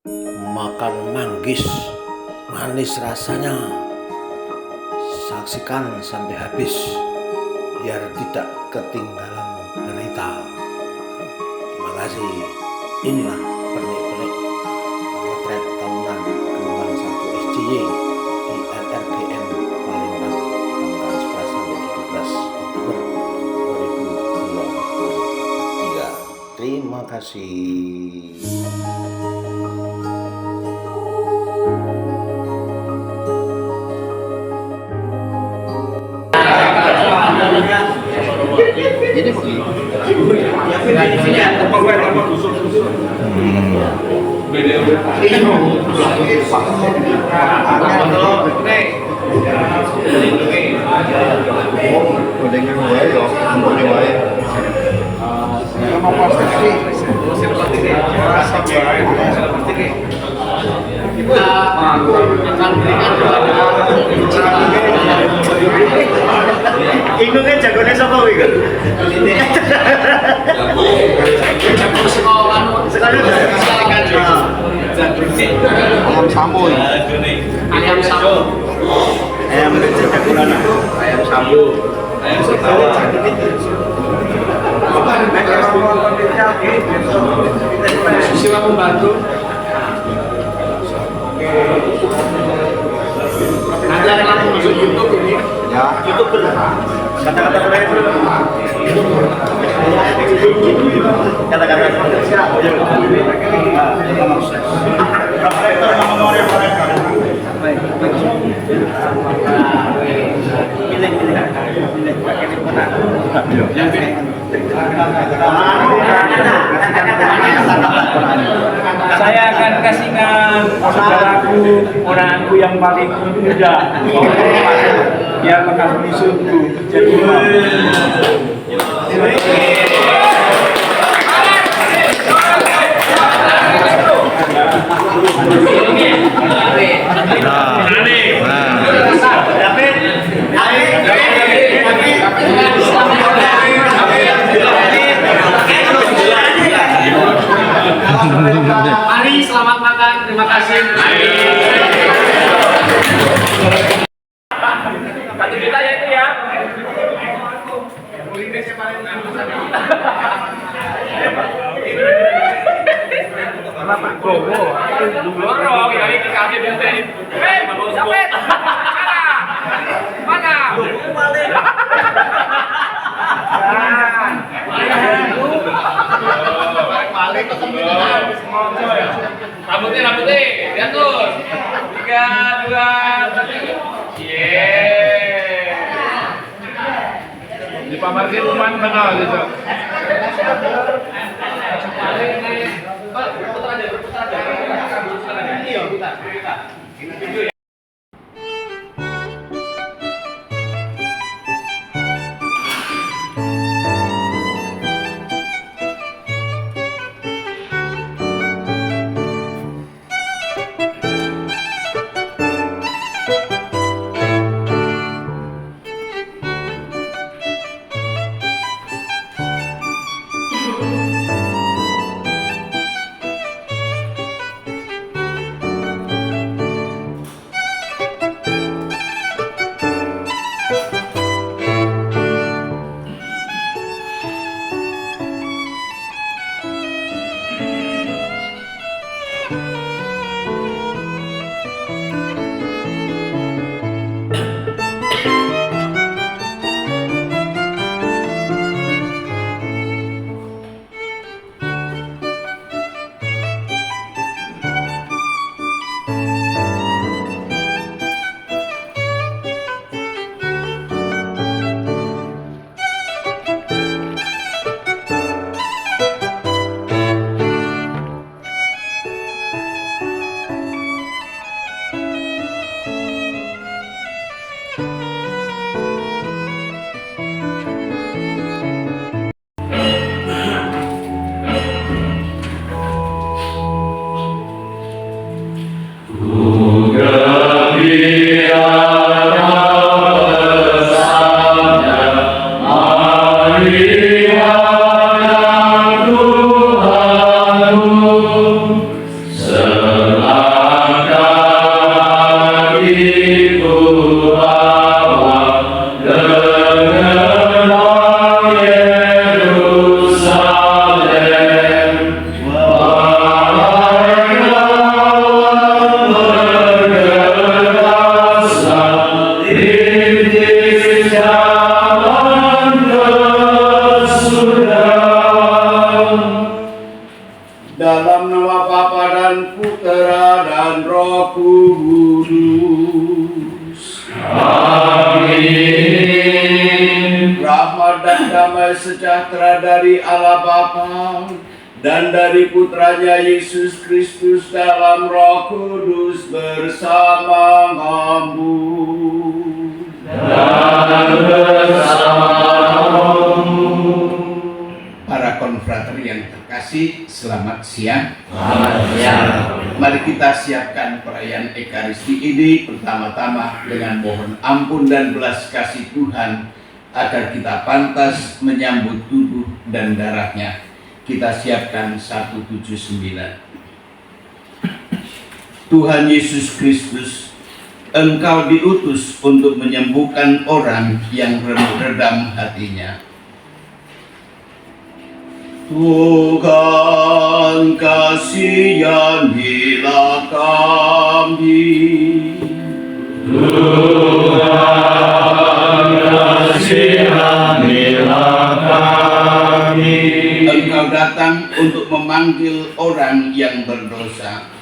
Makan manggis, manis rasanya. Saksikan sampai habis, biar tidak ketinggalan berita. Terima kasih. Inilah pernik-pernik potret tahunan Kembang 1 SJY di RRGM Palembang tanggal 11 sampai 17 Oktober 2023. Terima kasih. Jadi begini. Godengan wae yo, godengan wae. Sama plastik sih. Kita akan berikan Iku kan jagone sapa kuwi kan? Jago sekali ayam samu. Ayam samu. Ayam jagolan. Ayam samu. Ayam setawa. Siapa membantu? Nanti ada langsung masuk YouTube ini. Ya. YouTube kata-kata terakhir dulu. Kata-kata saya akan kasihkan saudaraku, orangku yang paling muda, dia bekas musuhku, jadi Mari selamat makan, terima kasih. Satu juta ya itu ya. Kenapa Gowo? Dorong, kali kasih bensin. Dapat. Mana? Rambutnya, lihat tuh. 3, 2, 1. Yeay. Dipamerkan teman kenal gitu. Putar aja. Iya, putar. dan Putera dan Roh Kudus. Amin. Rahmat dan damai sejahtera dari Allah Bapa dan dari Putranya Yesus Kristus dalam Roh Kudus bersamamu. Dan bersamamu. Para konfrater yang terkasih, selamat siang. Selamat siang. Mari kita siapkan perayaan Ekaristi ini pertama-tama dengan mohon ampun dan belas kasih Tuhan agar kita pantas menyambut tubuh dan darahnya. Kita siapkan 179. Tuhan Yesus Kristus, Engkau diutus untuk menyembuhkan orang yang redam hatinya. Tuhan, kasihanilah kami. Tuhan, kasihanilah kami. Engkau datang untuk memanggil orang yang berdosa.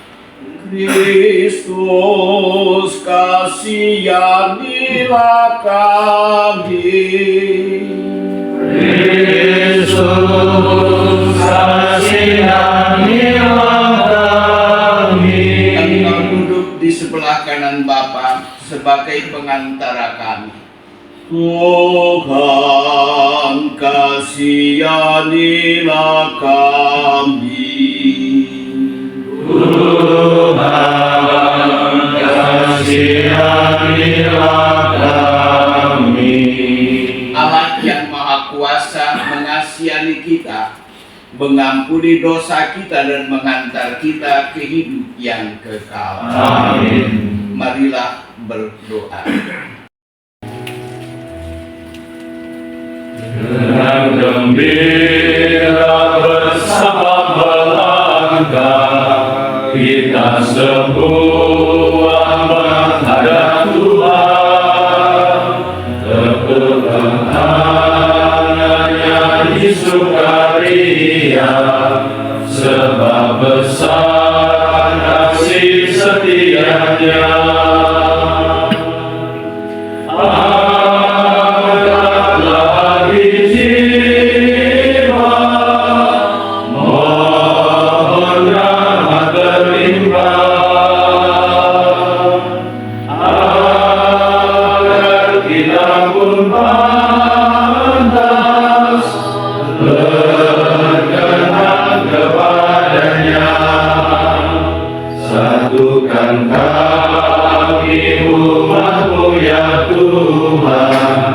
Kristus, kasihanilah kami. Kristus, kasihanilah kami. Engkau duduk di sebelah kanan Bapa sebagai pengantara kami. Tuhan, kasihanilah kami. Tuhan, kasihanilah kami. Allah yang Maha Kuasa mengasihi kita, mengampuni dosa kita dan mengantar kita ke hidup yang kekal. Amin. Marilah berdoa. Dengan gembira bersama melangkah, kita semua menghadap Tuhan. Tepukkan tangannya di sukaria, sebab besar kasih setianya. Satukan kami umat-Mu ya Tuhan,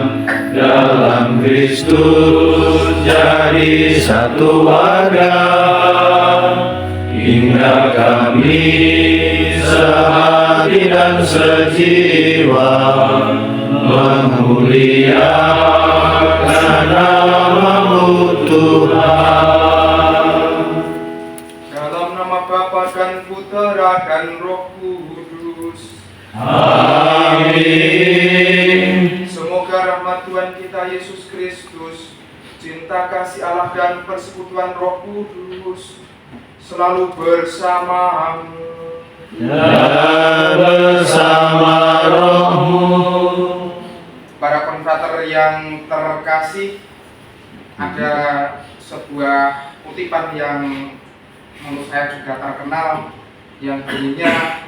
dalam Kristus jadi satu warga, hingga kami sehati dan sejiwa memuliakan nama-Mu Tuhan. Bapa dan Putera dan Roh Kudus. Amin. Semoga rahmat Tuhan kita Yesus Kristus, cinta kasih Allah dan persekutuan Roh Kudus selalu bersamamu Dan bersama rohmu. Para konfrater yang terkasih, ada sebuah kutipan yang menurut saya juga terkenal, yang bunyinya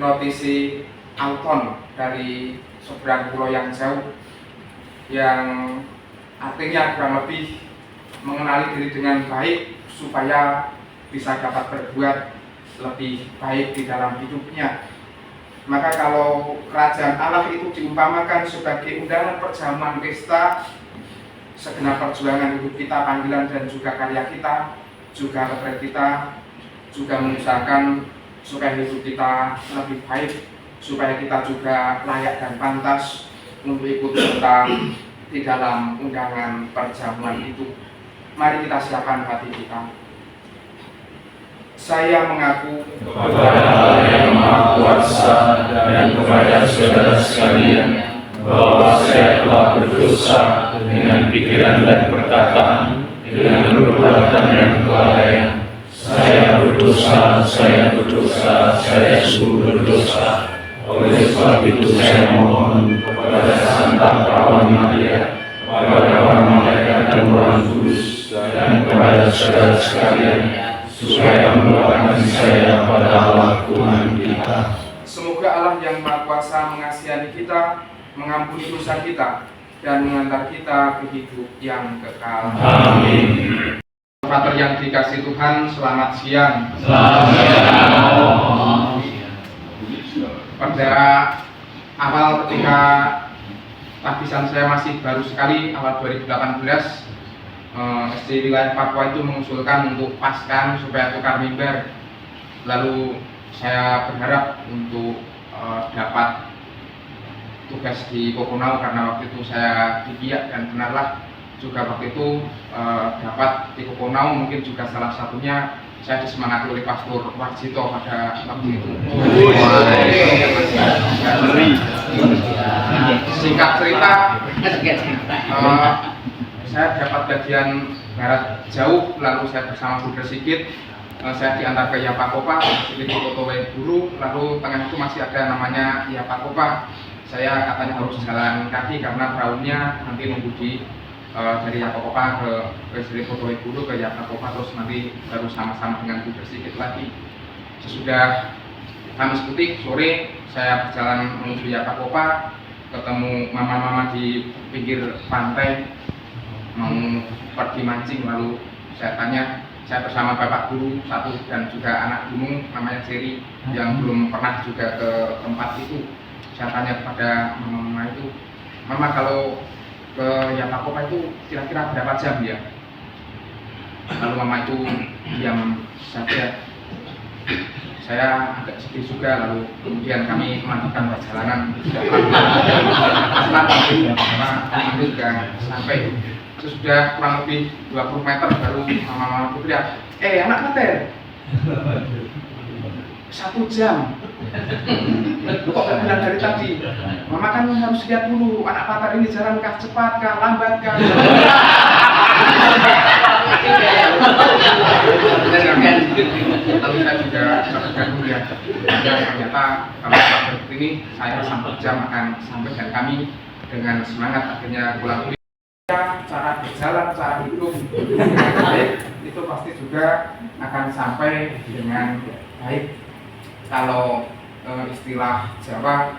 notisi Alton dari seberang pulau yang jauh, yang artinya kurang lebih mengenali diri dengan baik supaya bisa dapat berbuat lebih baik di dalam hidupnya. Maka kalau kerajaan Allah itu diumpamakan sebagai undangan perjamuan pesta, segenap perjuangan hidup kita, panggilan dan juga karya kita, juga retret kita, juga mengusahakan supaya hidup kita lebih baik, supaya kita juga layak dan pantas untuk ikut serta di dalam undangan perjamuan itu. Mari kita siapkan hati kita. Saya mengaku kepada Allah yang Maha Kuasa dan kepada saudara sekalian bahwa saya telah berdosa dengan pikiran dan perkataan, dengan perbuatan dan kelalaian, saya berdosa, saya sungguh berdosa. Oleh sebab itu saya mohon kepada Santa Perawan Maria, kepada para malaikat dan Roh Kudus, dan kepada saudara sekalian, supaya mendoakan saya pada Allah Tuhan kita. Semoga Allah yang Maha Kuasa mengasihi kita, mengampuni dosa kita, dan mengantar kita ke hidup yang kekal. Amin. Frater yang dikasihi Tuhan, selamat siang. Pada awal ketika lapisan saya masih baru sekali, awal 2018, SD wilayah Papua itu mengusulkan untuk paskan supaya tukar mimbar. Lalu saya berharap untuk dapat tugas di Kokonau karena waktu itu saya di Biak dan benarlah juga waktu itu dapat di Kokonau, mungkin juga salah satunya saya disemangati oleh Pastor Warjito pada waktu itu. Singkat cerita, saya dapat bagian barat jauh, lalu saya bersama Bunda Sigit, saya diantar ke Yapakopa, di Kotowe Guru, lalu tengah itu masih ada namanya Yapakopa. Saya katanya harus jalan kaki karena perahunya nanti nunggu di dari Yapakopa ke Sri Kotowe Guru ke Yapakopa, terus nanti baru sama-sama dengan Bunda Sigit lagi. Sesudah Kamis Putih sore saya berjalan menuju Yapakopa, ketemu mama-mama di pinggir pantai mau pergi mancing, lalu saya tanya, saya bersama bapak guru satu dan juga anak gunung namanya Jerry yang belum pernah juga ke tempat itu. Saya tanya kepada mama itu, mama kalau ke Yapakopa itu kira-kira berapa jam ya? Lalu mama itu diam saja. Saya agak sedih juga, lalu kemudian kami melanjutkan perjalanan. Karena itu juga sampai sesudah kurang lebih 20 meter baru mama berteriak, anak Mater, 1 jam. Lu kok gak bilang dari tadi? Mama kan harus lihat dulu anak Patar ini jalan kah cepat kah, lambat kah. Lalu saya juga terganggu ya. Ternyata kalau seperti ini saya 1 jam akan sampai, dan kami dengan semangat akhirnya pulang. Cara berjalan, cara hidup dengan baik itu pasti juga akan sampai dengan baik. Kalau istilah Jawa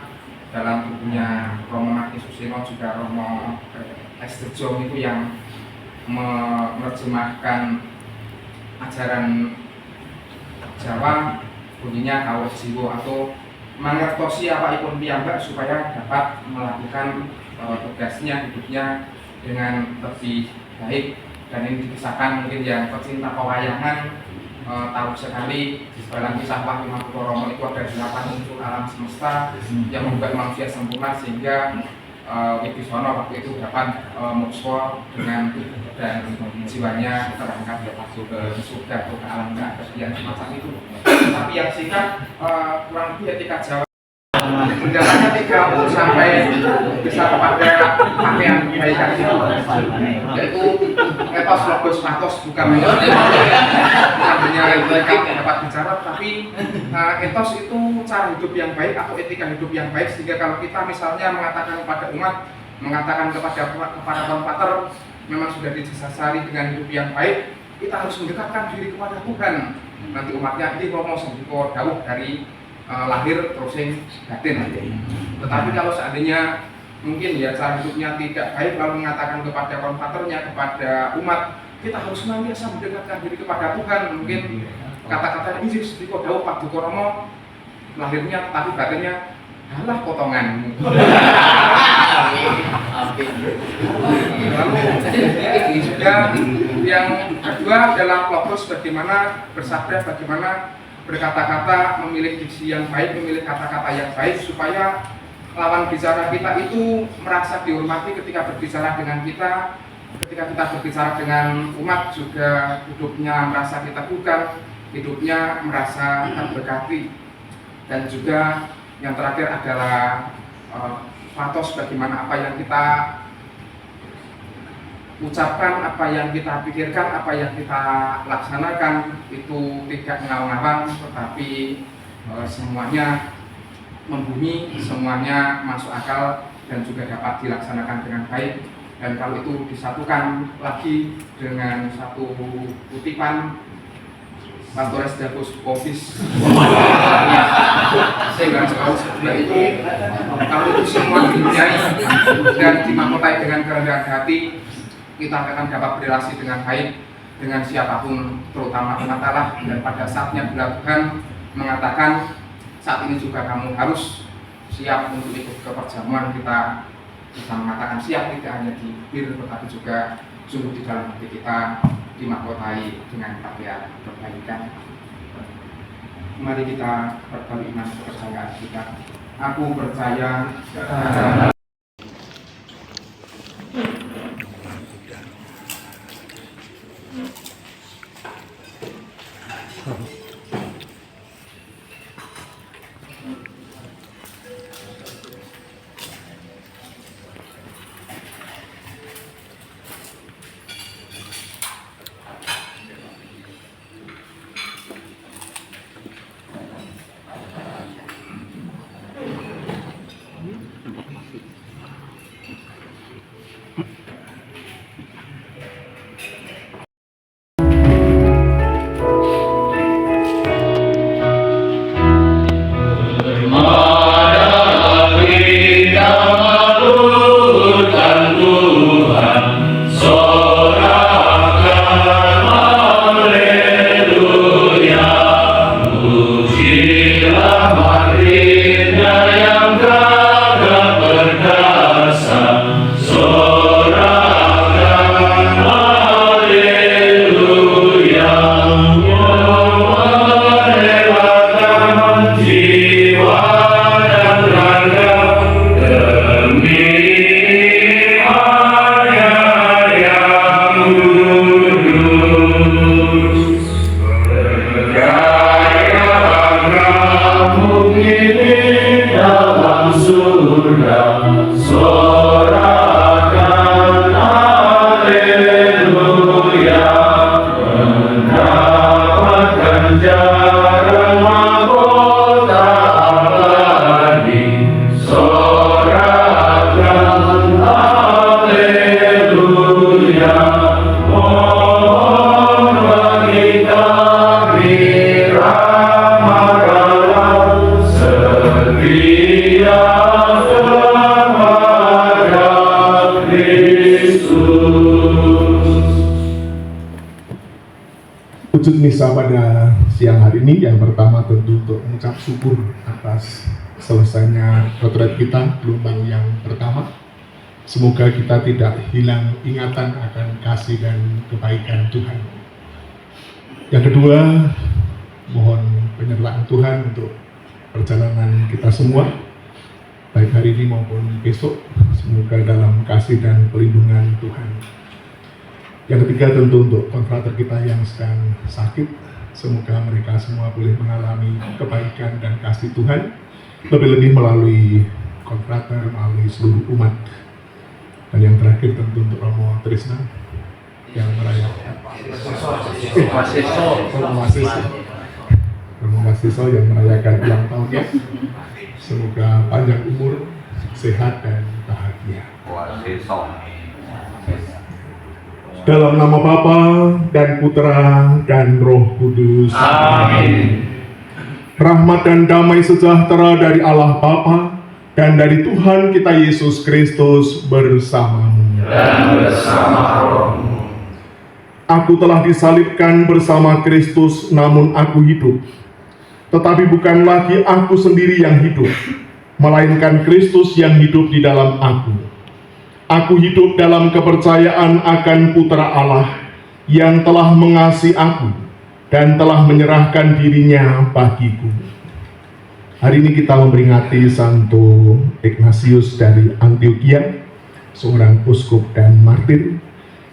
dalam bukunya Romo Mati Susino juga Romo Estejong itu yang menerjemahkan ajaran Jawa bunyinya kawat jiwo atau mangertosi apaipun piyambak supaya dapat melakukan tugasnya, hidupnya dengan lebih baik. Dan ini dikisahkan mungkin yang pecinta pewayangan tahu sekali dalam kisah Wahyu Romo itu ada 8 unsur alam semesta yang membuat manusia sempurna sehingga Wibisono waktu itu dapat mukso dengan dan jiwanya terangkat masuk ke surga atau ke alam keabadian semacam itu. Tapi yang singkat kurang lebih etika Jawa berjalannya 30 sampai bisa kepada pakaian kebaikan itu, yaitu etos logos patos, bukan hanya mereka dapat bicara, tapi etos itu cara hidup yang baik atau etika hidup yang baik. Sehingga kalau kita misalnya mengatakan kepada umat, mengatakan kepada kaum pater memang sudah didasari dengan hidup yang baik, kita harus mendekatkan diri kepada Tuhan. Nanti umatnya ini ngomong sendiko dawuh dari lahir terusing batin. Tetapi kalau seandainya mungkin ya cara hidupnya tidak baik lalu mengatakan kepada kaum paternya, kepada umat, kita harus senantiasa mendekatkan diri kepada Tuhan. Mungkin kata-kata ini sendiko dawuh Pak Dukoromo lahirnya tapi batinnya halah potongan. Lalu juga yang kedua adalah logos, bagaimana bersabda, bagaimana berkata-kata, memilih diksi yang baik, memilih kata-kata yang baik supaya lawan bicara kita itu merasa dihormati ketika berbicara dengan kita, ketika kita berbicara dengan umat juga hidupnya merasa kita bukan, hidupnya merasa terberkati. Dan juga yang terakhir adalah patos, bagaimana apa yang kita ucapkan, apa yang kita pikirkan, apa yang kita laksanakan itu tidak ngawang-ngawang, tetapi semuanya membumi, semuanya masuk akal dan juga dapat dilaksanakan dengan baik. Dan kalau itu disatukan lagi dengan satu kutipan Pastores Davus Povis sehingga sekolah itu, kalau itu semua dipunyai dan dimahkotai dengan kerendahan hati, kita akan dapat berrelasi dengan baik dengan siapapun, terutama umat Allah. Dan pada saatnya bila Tuhan mengatakan saat ini juga kamu harus siap untuk ikut ke perjamuan, kita bisa mengatakan siap tidak hanya di bibir tetapi juga sungguh di dalam hati kita dimahkotai dengan pakaian kebaikan. Mari kita berkali iman kepercayaan kita. Aku percaya wujud misa pada siang hari ini. Yang pertama tentu untuk mengucap syukur atas selesainya retret kita gelombang yang pertama. Semoga kita tidak hilang ingatan akan kasih dan kebaikan Tuhan. Yang kedua, mohon penyertaan Tuhan untuk perjalanan kita semua, baik hari ini maupun besok. Semoga dalam kasih dan pelindungan Tuhan. Yang ketiga tentu untuk konfrater kita yang sedang sakit, semoga mereka semua boleh mengalami kebaikan dan kasih Tuhan, lebih-lebih melalui konfrater, melalui seluruh umat. Dan yang terakhir tentu untuk Romo Trisna yang merayakan Romo Wasiso yang merayakan ulang tahunnya. Semoga panjang umur, sehat dan bahagia. Dalam nama Bapa dan Putra dan Roh Kudus. Amin. Rahmat dan damai sejahtera dari Allah Bapa dan dari Tuhan kita Yesus Kristus bersamamu. Dan bersama rohmu. Aku telah disalibkan bersama Kristus, namun aku hidup. Tetapi bukan lagi aku sendiri yang hidup, melainkan Kristus yang hidup di dalam aku. Aku hidup dalam kepercayaan akan Putra Allah yang telah mengasihi aku dan telah menyerahkan dirinya bagiku. Hari ini kita memperingati Santo Ignatius dari Antioquia, seorang uskup dan martir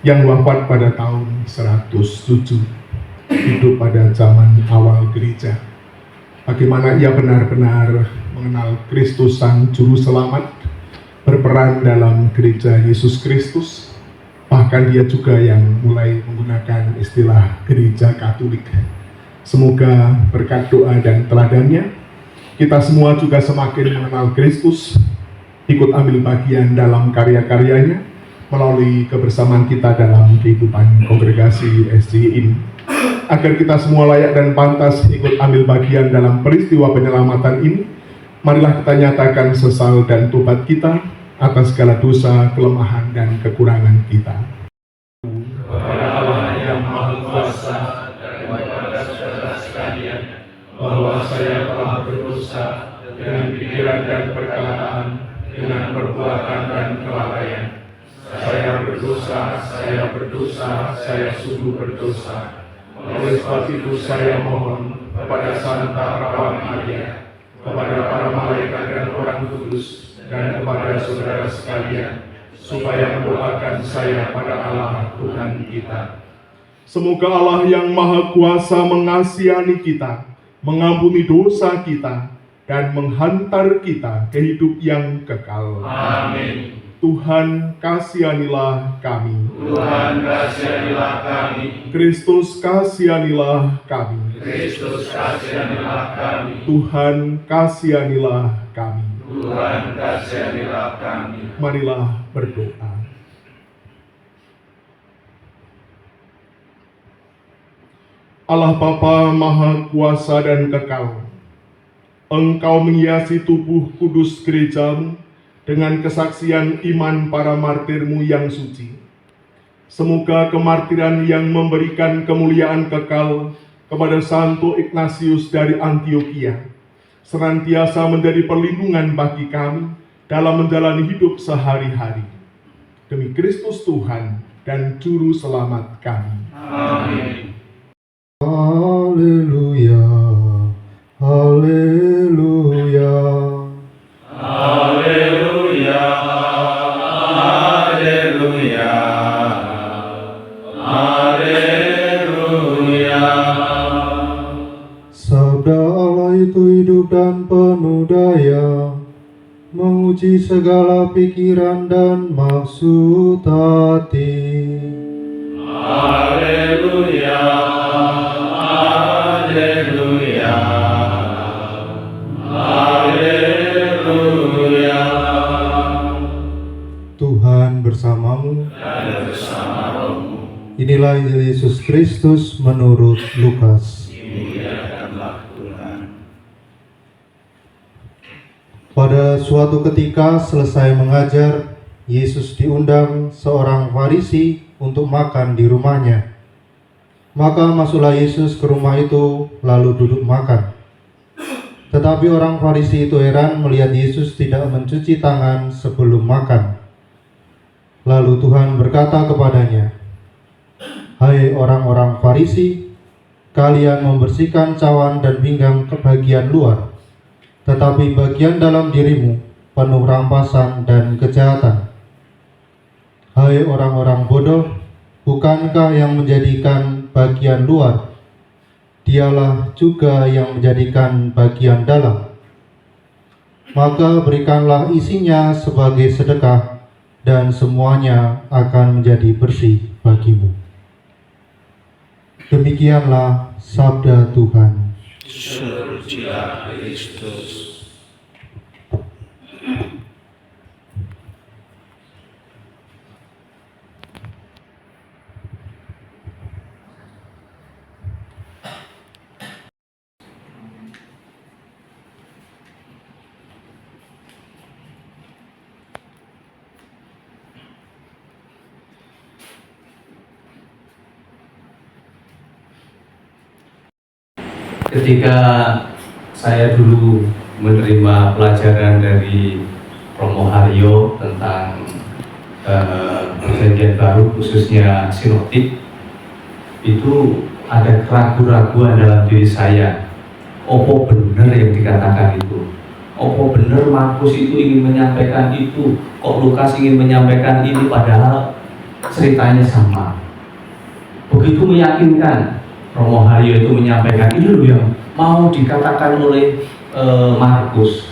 yang wafat pada tahun 107, hidup pada zaman awal gereja. Bagaimana ia benar-benar mengenal Kristus Sang Juru Selamat, berperan dalam gereja Yesus Kristus, Bahkan dia juga yang mulai menggunakan istilah gereja Katolik. Semoga berkat doa dan teladannya, kita semua juga semakin mengenal Kristus, ikut ambil bagian dalam karya-karyanya, melalui kebersamaan kita dalam kehidupan kongregasi SCI ini. Agar kita semua layak dan pantas ikut ambil bagian dalam peristiwa penyelamatan ini, marilah kita nyatakan sesal dan tobat kita atas segala dosa, kelemahan, dan kekurangan kita. Kepada Allah yang Maha Kuasa dan kepada saudara sekalian, bahwa saya telah berdosa dengan pikiran dan perkataan, dengan perbuatan dan kelalaian. Saya berdosa, saya sungguh berdosa. Oleh sebab itu saya mohon kepada Santa Perawan Maria, kepada para malaikat dan orang kudus, dan kepada saudara sekalian, supaya mendoakan saya pada Allah Tuhan kita. Semoga Allah yang Maha Kuasa mengasihani kita, mengampuni dosa kita, dan menghantar kita ke hidup yang kekal. Amin. Tuhan kasihanilah kami. Tuhan kasihanilah kami. Kristus kasihanilah kami. Kristus kasihanilah kami. Tuhan kasihanilah kami. Tuhan kasihanilah kami. Marilah berdoa. Allah Bapa Maha Kuasa dan Kekal, Engkau menghiasi tubuh kudus gerejamu dengan kesaksian iman para martirmu yang suci. Semoga kemartiran yang memberikan kemuliaan kekal kepada Santo Ignatius dari Antioquia senantiasa menjadi perlindungan bagi kami dalam menjalani hidup sehari-hari. Demi Kristus Tuhan dan Juru Selamat kami. Amin. Haleluya, haleluya. Haleluya, haleluya, haleluya. Sabda Allah itu hidup dan penuh daya, menguji segala pikiran dan maksud hati. Haleluya, haleluya, haleluya. Tuhan bersamamu. Dan bersamamu. Inilah Injil Yesus Kristus menurut Lukas. Muliakanlah Tuhan. Pada suatu ketika selesai mengajar, Yesus diundang seorang Farisi untuk makan di rumahnya. Maka masuklah Yesus ke rumah itu lalu duduk makan. Tetapi orang Farisi itu heran melihat Yesus tidak mencuci tangan sebelum makan. Lalu Tuhan berkata kepadanya, "Hai orang-orang Farisi, kalian membersihkan cawan dan pinggang ke bagian luar, tetapi bagian dalam dirimu penuh rampasan dan kejahatan. Hai orang-orang bodoh, bukankah yang menjadikan bagian luar, dialah juga yang menjadikan bagian dalam? Maka berikanlah isinya sebagai sedekah, dan semuanya akan menjadi bersih bagimu." Demikianlah sabda Tuhan. Terpujilah Kristus. Ketika saya dulu menerima pelajaran dari Romo Haryo tentang perjanjian baru khususnya sinoptik, itu ada keraguan-keraguan dalam diri saya. Opo benar yang dikatakan itu? Opo benar Markus itu ingin menyampaikan itu? Kok Lukas ingin menyampaikan ini padahal ceritanya sama? Begitu meyakinkan Romo Haryo itu menyampaikan ini loh yang mau dikatakan oleh Markus.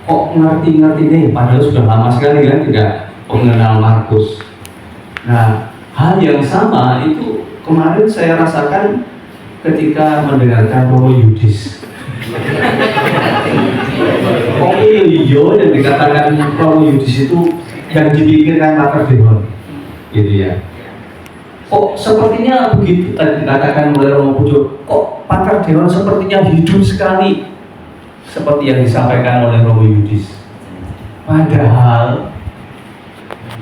Kok ngerti-ngerti nih, padahal sudah lama sekali kan tidak mengenal Markus. Nah, hal yang sama itu kemarin saya rasakan ketika mendengarkan Romo Yudis. Oh iya, yang dikatakan Romo Yudis itu yang dipikirkan Pater Dehon, gitu ya. Kok sepertinya begitu tadi dikatakan oleh Romo Pujo, kok Pater Dehon sepertinya hidup sekali, seperti yang disampaikan oleh Romo Yudis. Padahal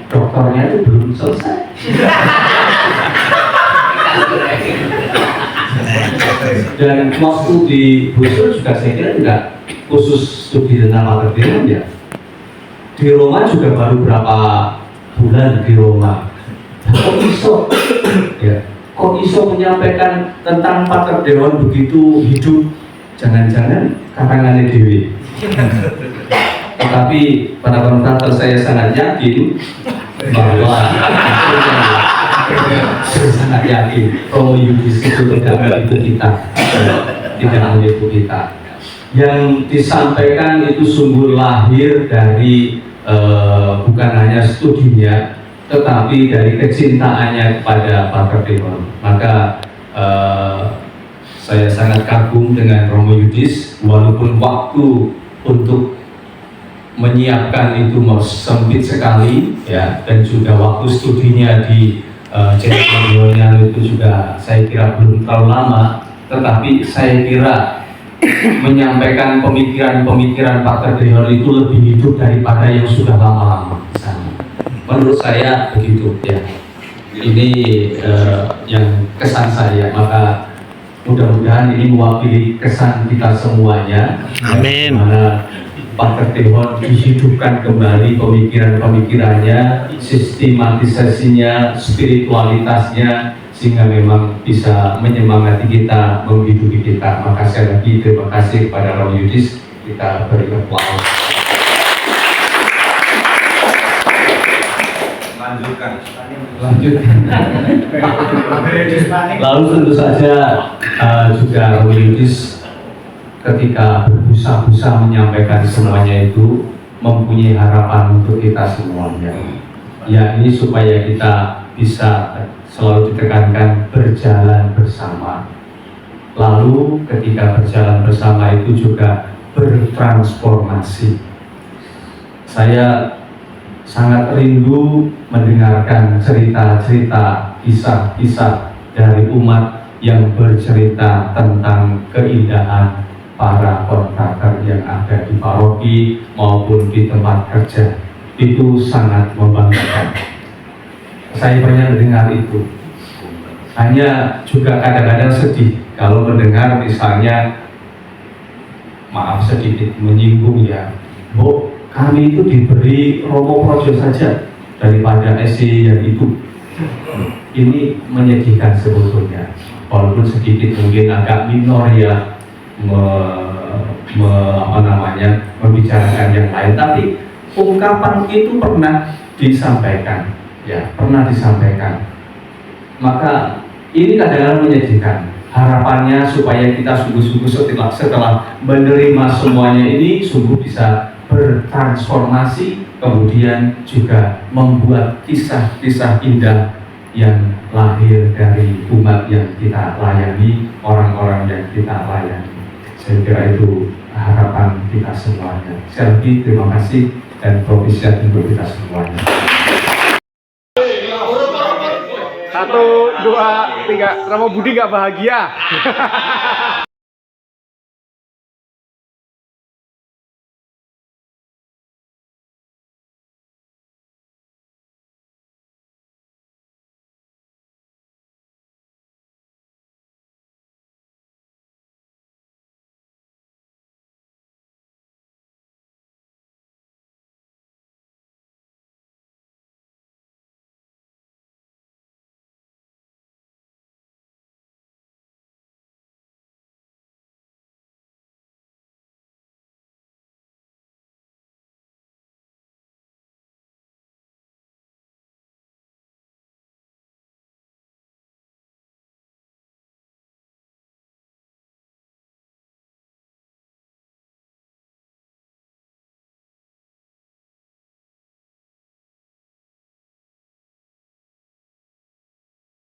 dokternya itu belum selesai. Dan waktu di Brussel juga saya kira tidak khusus studi tentang Pater Dehon ya. Di Roma juga baru berapa bulan di Roma. Kok iso? Ya. Kok iso menyampaikan tentang Pater Dehon begitu hidup? Jangan-jangan karangannya dewi. Tetapi pada konfrater saya sangat yakin bahwa saya sangat yakin Romo Yudis itu tidak menipu kita, tidak menipu kita. Yang disampaikan itu sungguh lahir dari bukan hanya studinya, tetapi dari kecintaannya kepada Pater Dehon. Maka saya sangat kagum dengan Romo Yudis, walaupun waktu untuk menyiapkan itu sempit sekali, ya, dan juga waktu studinya di Kolonial itu juga saya kira belum terlalu lama, tetapi saya kira menyampaikan pemikiran-pemikiran Pater Dehon itu lebih hidup daripada yang sudah lama-lama. Menurut saya begitu ya. Ini yang kesan saya, maka mudah-mudahan ini mewakili kesan kita semuanya. Amin. Mana Pater Dehon dihidupkan kembali pemikiran-pemikirannya, sistematisasinya, spiritualitasnya, sehingga memang bisa menyemangati kita, menghidupi kita. Maka sekali lagi terima kasih kepada Romo Yudis, kita beri aplaus. Lanjut. Lalu tentu saja juga Romo Yudis ketika berbusa-busa menyampaikan semuanya itu mempunyai harapan untuk kita semuanya. Ya, ini supaya kita bisa selalu ditekankan berjalan bersama. Lalu ketika berjalan bersama itu juga bertransformasi. Saya sangat rindu mendengarkan cerita-cerita, kisah-kisah dari umat yang bercerita tentang keindahan para konfrater yang ada di paroki maupun di tempat kerja. Itu sangat membanggakan. Saya banyak mendengar itu. Hanya juga kadang-kadang sedih kalau mendengar misalnya, maaf sedikit menyinggung ya, Bu, kami itu diberi Romo Projo saja daripada SC yang itu. Ini menyedihkan sebetulnya, walaupun sedikit mungkin agak minor ya, membicarakan yang lain, tapi ungkapan itu pernah disampaikan, ya, pernah disampaikan. Maka ini kadang-kadang menyedihkan. Harapannya supaya kita sungguh-sungguh setelah menerima semuanya ini sungguh bisa bertransformasi, kemudian juga membuat kisah-kisah indah yang lahir dari umat yang kita layani, orang-orang yang kita layani. Saya kira itu harapan kita semuanya. Sekali lagi terima kasih dan propisiat untuk kita semuanya. 1, 2, 3, Romo Budi nggak bahagia.